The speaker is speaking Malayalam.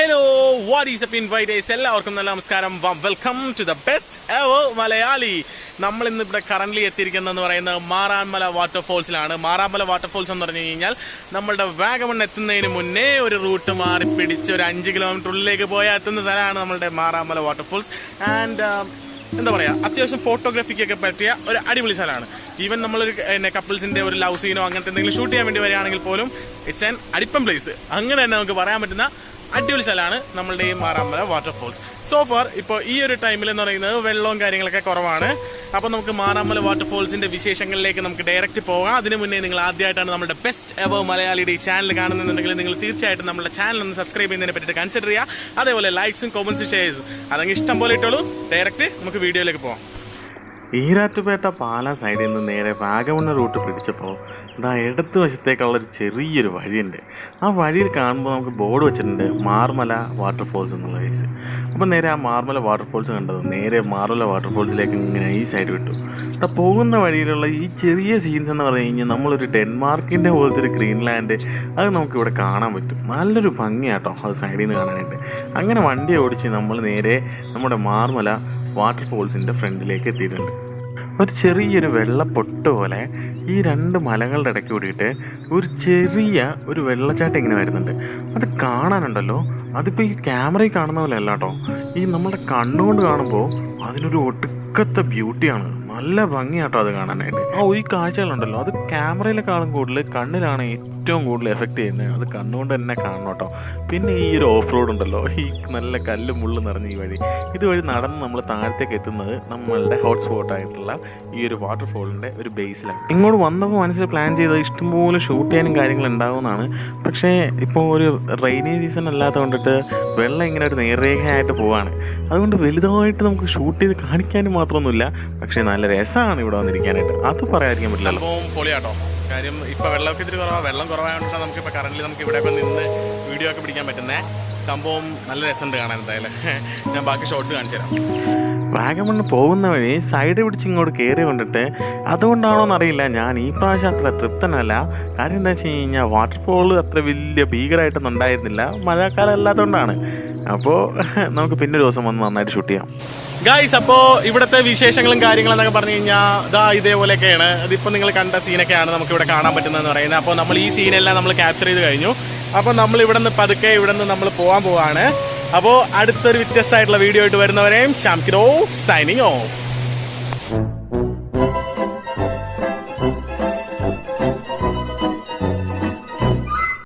Hello, what is up inviters? എല്ലാവർക്കും നല്ല നമസ്കാരം. Welcome to the best ever Malayali. നമ്മൾ ഇന്ന് ഇവിടെ കറന്റ് എത്തിയിരിക്കുന്നതെന്ന് പറയുന്നത് മാറാമല വാട്ടർഫോൾസിലാണ്. മാറാമല വാട്ടർഫോൾസ് എന്ന് പറഞ്ഞു കഴിഞ്ഞാൽ നമ്മളുടെ വാഗമൺ എത്തുന്നതിന് മുന്നേ ഒരു റൂട്ട് മാറി പിടിച്ച് ഒരു 5 കിലോമീറ്റർ ഉള്ളിലേക്ക് പോയാൽ എത്തുന്ന സ്ഥലമാണ് നമ്മളുടെ മാറാമല വാട്ടർഫോൾസ്. ആൻഡ് എന്താ പറയുക, അത്യാവശ്യം ഫോട്ടോഗ്രാഫിക്കൊക്കെ പറ്റിയ ഒരു അടിപൊളി സ്ഥലമാണ്. ഈവൻ നമ്മളൊരു കപ്പിൾസിന്റെ ഒരു ലവ് സീനോ അങ്ങനത്തെ എന്തെങ്കിലും ഷൂട്ട് ചെയ്യാൻ വേണ്ടി വരികയാണെങ്കിൽ പോലും ഇറ്റ്സ് ആൻ അടിപ്പം പ്ലേസ്. അങ്ങനെ തന്നെ നമുക്ക് പറയാൻ പറ്റുന്ന അടിപൊളി സ്ഥലമാണ് നമ്മളുടെ ഈ മാറാമല വാട്ടർഫോൾസ്. സോ ഫാർ ഇപ്പോൾ ഈ ഒരു ടൈമിൽ എന്ന് പറയുന്നത് വെള്ളവും കാര്യങ്ങളൊക്കെ കുറവാണ്. അപ്പോൾ നമുക്ക് മാറാമല വാട്ടർഫോൾസിന്റെ വിശേഷങ്ങളിലേക്ക് നമുക്ക് ഡയറക്റ്റ് പോകാം. അതിന് മുന്നേ നിങ്ങൾ ആദ്യമായിട്ടാണ് നമ്മുടെ ബെസ്റ്റ് എവർ മലയാളിയുടെ ഈ ചാനൽ കാണുന്നുണ്ടെങ്കിൽ നിങ്ങൾ തീർച്ചയായിട്ടും നമ്മുടെ ചാനൽ ഒന്ന് സബ്സ്ക്രൈബ് ചെയ്യുന്നതിനെ പറ്റിയിട്ട് കൺസിഡർ ചെയ്യുക. അതേപോലെ ലൈക്സും കമൻസും ഷെയർസും അതങ്ങ് ഇഷ്ടം പോലെ ഇട്ടോളൂ. ഡയറക്റ്റ് നമുക്ക് വീഡിയോയിലേക്ക് പോകാം. ഈരാറ്റുപേട്ട പാല സൈഡിൽ നിന്ന് നേരെ വാഗമൺ റൂട്ട് പിടിച്ചപ്പോൾ ഇടത്ത് വശത്തേക്കുള്ളൊരു ചെറിയൊരു വഴിയുണ്ട്. ആ വഴിയിൽ കാണുമ്പോൾ നമുക്ക് ബോർഡ് വെച്ചിട്ടുണ്ട് മാർമല വാട്ടർഫോൾസ് എന്നുള്ള കേസ്. അപ്പോൾ നേരെ ആ മാർമല വാട്ടർഫോൾസ് കണ്ടത് നേരെ മാർമല വാട്ടർഫോൾസിലേക്ക് ഇങ്ങനെ ഈ സൈഡ് വിട്ടു. അപ്പോൾ പോകുന്ന വഴിയിലുള്ള ഈ ചെറിയ സീൻസ് എന്ന് പറഞ്ഞു കഴിഞ്ഞാൽ നമ്മളൊരു ഡെൻമാർക്കിൻ്റെ പോലത്തെ ഒരു ഗ്രീൻലാൻഡ് അത് നമുക്കിവിടെ കാണാൻ പറ്റും. നല്ലൊരു ഭംഗിയാട്ടോ അത് സൈഡിൽ നിന്ന് കാണാനായിട്ട്. അങ്ങനെ വണ്ടി ഓടിച്ച് നമ്മൾ നേരെ നമ്മുടെ മാർമല വാട്ടർഫോൾസിൻ്റെ ഫ്രണ്ടിലേക്ക് എത്തിയിട്ടുണ്ട്. ഒരു ചെറിയൊരു വെള്ളപ്പൊട്ട് പോലെ ഈ 2 മലകളുടെ ഇടയ്ക്ക് കൂടിയിട്ട് ഒരു ചെറിയ ഒരു വെള്ളച്ചാട്ടം ഇങ്ങനെ വരുന്നുണ്ട്. അത് കാണാനുണ്ടല്ലോ, അതിപ്പോൾ ഈ ക്യാമറയിൽ കാണുന്ന പോലെ അല്ല കേട്ടോ. ഈ നമ്മുടെ കണ്ണുകൊണ്ട് കാണുമ്പോൾ അതിനൊരു ഒടുക്കത്തെ ബ്യൂട്ടിയാണ്. നല്ല ഭംഗിയാട്ടോ അത് കാണാനായിട്ട്. ഈ കാഴ്ചകളുണ്ടല്ലോ അത് ക്യാമറയിലെക്കാളും കൂടുതൽ കണ്ണിലാണ് ഏറ്റവും കൂടുതൽ എഫക്റ്റ് ചെയ്യുന്നത്. അത് കണ്ണുകൊണ്ട് തന്നെ കാണണം കേട്ടോ. പിന്നെ ഈ ഒരു ഓഫ് റോഡ് ഉണ്ടല്ലോ, ഈ നല്ല കല്ലും മുള്ളും നിറഞ്ഞ ഈ വഴി, ഇതുവഴി നടന്ന് നമ്മൾ താഴത്തേക്ക് എത്തുന്നത് നമ്മളുടെ ഹോട്ട്സ്പോട്ടായിട്ടുള്ള ഈ ഒരു വാട്ടർഫോളിൻ്റെ ഒരു ബേസിലാണ്. ഇങ്ങോട്ട് വന്നപ്പോൾ മനസ്സിൽ പ്ലാൻ ചെയ്തത് ഇഷ്ടംപോലെ ഷൂട്ട് ചെയ്യാനും കാര്യങ്ങൾ ഉണ്ടാകുമെന്നാണ്. പക്ഷേ ഇപ്പോൾ ഒരു റെയിനി സീസൺ അല്ലാത്തത് കൊണ്ടിട്ട് വെള്ളം ഇങ്ങനെ ഒരു നേർരേഖയായിട്ട് പോവാണ്. അതുകൊണ്ട് വലുതായിട്ട് നമുക്ക് ഷൂട്ട് ചെയ്ത് കാണിക്കാനും മാത്രമൊന്നുമില്ല. പക്ഷേ നല്ല രസമാണ് ഇവിടെ വന്നിരിക്കാനായിട്ട്, അത് പറയാതിരിക്കാൻ പറ്റില്ല. സംഭവം പൊളിയാട്ടോ. കാര്യം ഇപ്പോൾ വെള്ളമൊക്കെ ഇത്തിരി കുറവാണ്. വെള്ളം കുറവായതുകൊണ്ടാണ് നമുക്കിപ്പോൾ കറന്റ് നമുക്ക് ഇവിടെയൊക്കെ നിന്ന് വീഡിയോ ഒക്കെ പിടിക്കാൻ പറ്റുന്നത്. സംഭവം നല്ല രസമുണ്ട് കാണാൻ. എന്തായാലും ഞാൻ ബാക്കി ഷോർട്സ് കാണിച്ചു തരാം. വാഗമണ് പോകുന്ന വഴി സൈഡ് പിടിച്ച് ഇങ്ങോട്ട് കയറി കൊണ്ടിട്ട് അതുകൊണ്ടാണോ എന്നറിയില്ല, ഞാൻ ഈ പ്രാവശ്യം അത്ര തൃപ്തനല്ല. കാര്യം എന്താ വെച്ച് കഴിഞ്ഞാൽ വാട്ടർഫോൾ അത്ര വലിയ ഭീകരമായിട്ടൊന്നും ഉണ്ടായിരുന്നില്ല, മഴക്കാലം അല്ലാത്തതുകൊണ്ടാണ്. അപ്പോൾ നമുക്ക് പിന്നെ ഒരു ദിവസം വന്ന് നന്നായിട്ട് ഷൂട്ട് ചെയ്യാം. ഗൈസ്, അപ്പോൾ ഇവിടുത്തെ വിശേഷങ്ങളും കാര്യങ്ങളും എന്നൊക്കെ പറഞ്ഞു കഴിഞ്ഞാൽ ഇതേപോലെയൊക്കെയാണ്. അതിപ്പോൾ നിങ്ങൾ കണ്ട സീനൊക്കെയാണ് നമുക്കിവിടെ കാണാൻ പറ്റുന്നതെന്ന് പറയുന്നത്. അപ്പോൾ നമ്മൾ ഈ സീനെല്ലാം നമ്മൾ ക്യാപ്ചർ ചെയ്ത് കഴിഞ്ഞു. അപ്പോൾ നമ്മൾ ഇവിടെ നിന്ന് പതുക്കെ ഇവിടെ നിന്ന് നമ്മൾ പോകാൻ പോവാണ്. അപ്പോൾ അടുത്തൊരു വ്യത്യസ്തമായിട്ടുള്ള വീഡിയോ ആയിട്ട് വരുന്നവരെയും ഷാംകിരോ സൈനിങ് ഓഫ്.